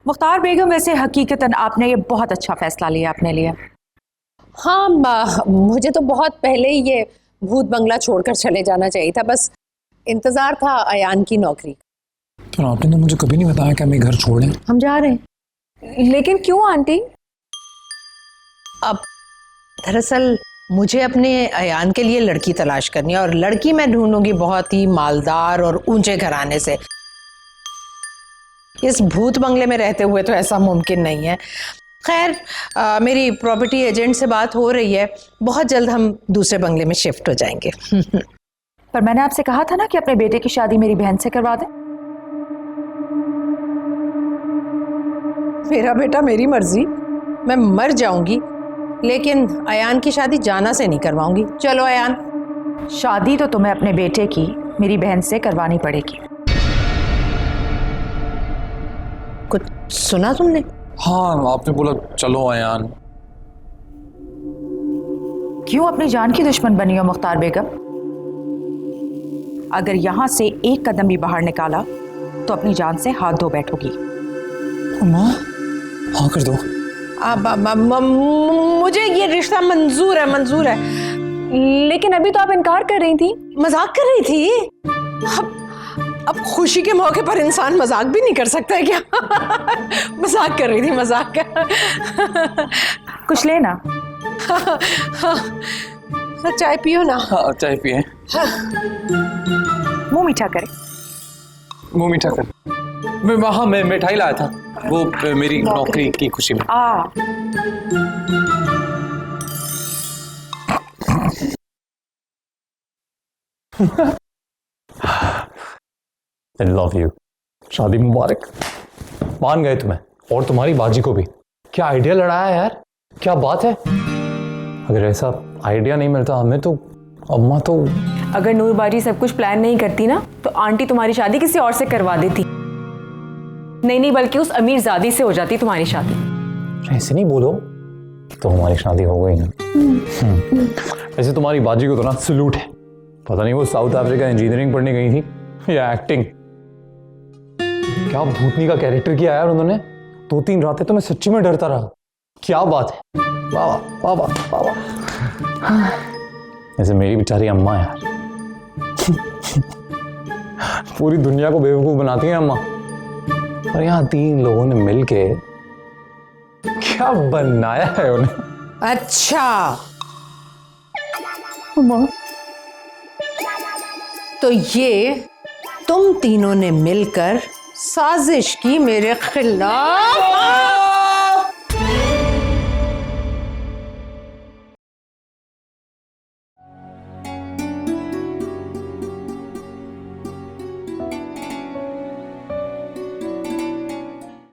मुख्तार बेगम, वैसे हकीकतन आपने ये बहुत अच्छा फैसला लिया अपने लिए। हाँ, मुझे तो बहुत पहले ही ये भूत बंगला छोड़कर चले जाना चाहिए था, बस इंतजार था अयान की नौकरी। तो आपने तो मुझे कभी नहीं बताया कि हमें घर छोड़ें। हम जा रहे हैं। लेकिन क्यों आंटी? अब दरअसल मुझे अपने अयान के लिए लड़की तलाश करनी है, और लड़की मैं ढूंढूंगी बहुत ही मालदार और ऊंचे घराने से। इस भूत बंगले में रहते हुए तो ऐसा मुमकिन नहीं है। खैर, मेरी प्रॉपर्टी एजेंट से बात हो रही है, बहुत जल्द हम दूसरे बंगले में शिफ्ट हो जाएंगे। पर मैंने आपसे कहा था ना कि अपने बेटे की शादी मेरी बहन से करवा दें। मेरा बेटा मेरी मर्जी, मैं मर जाऊंगी लेकिन अयान की शादी जाना से नहीं करवाऊंगी। चलो अयान। शादी तो तुम्हें अपने बेटे की मेरी बहन से करवानी पड़ेगी। कुछ सुना तुमने? हाँ, आपने बोला चलो अयान। क्यों अपनी जान की दुश्मन बनी हो मुख्तार बेगम? अगर यहां से एक कदम भी बाहर निकाला तो अपनी जान से हाथ धो बैठोगी। माँ, हाँ कर दो। मुझे ये रिश्ता मंजूर है, मंजूर है। लेकिन अभी तो आप इनकार कर रही थी। मजाक कर रही थी। अब खुशी के मौके पर इंसान मजाक भी नहीं कर सकता है क्या? मजाक कर रही थी, मजाक कर। कुछ लेना? चाय पियो ना। हाँ, चाय पिए। मुंह मीठा करे। मुंह मीठा कर। मैं मिठाई लाया था, वो मेरी नौकरी की खुशी में। I love you. शादी मुबारक। मान गए तुम्हें, और तुम्हारी बाजी को भी। क्या आइडिया लड़ाया यार, क्या बात है। अगर ऐसा आइडिया नहीं मिलता हमें तो अम्मा तो। अगर नूर बाजी सब कुछ प्लान नहीं करती ना तो आंटी तुम्हारी शादी किसी और से करवा देती। नहीं, बल्कि उस अमीर ज़ादी से हो जाती तुम्हारी शादी। ऐसे नहीं बोलो, तो हमारी शादी हो गई ना। ऐसे तुम्हारी बाजी को तो ना सलूट है। पता नहीं वो साउथ अफ्रीका इंजीनियरिंग पढ़ने गई थी या एक्टिंग। क्या भूतनी का कैरेक्टर किया यार उन्होंने। 2-3 रातें तो मैं सच्ची में डरता रहा। क्या बात है, वाह वाह वाह वाह वाह। ऐसे मेरी बेचारी अम्मा यार। पूरी दुनिया को बेवकूफ बनाती है अम्मा, और यहाँ 3 लोगों ने मिलके क्या बनाया है उन्हें। अच्छा, अम्मा तो ये तुम तीनों ने मिलकर साजिश की मेरे खिलाफ।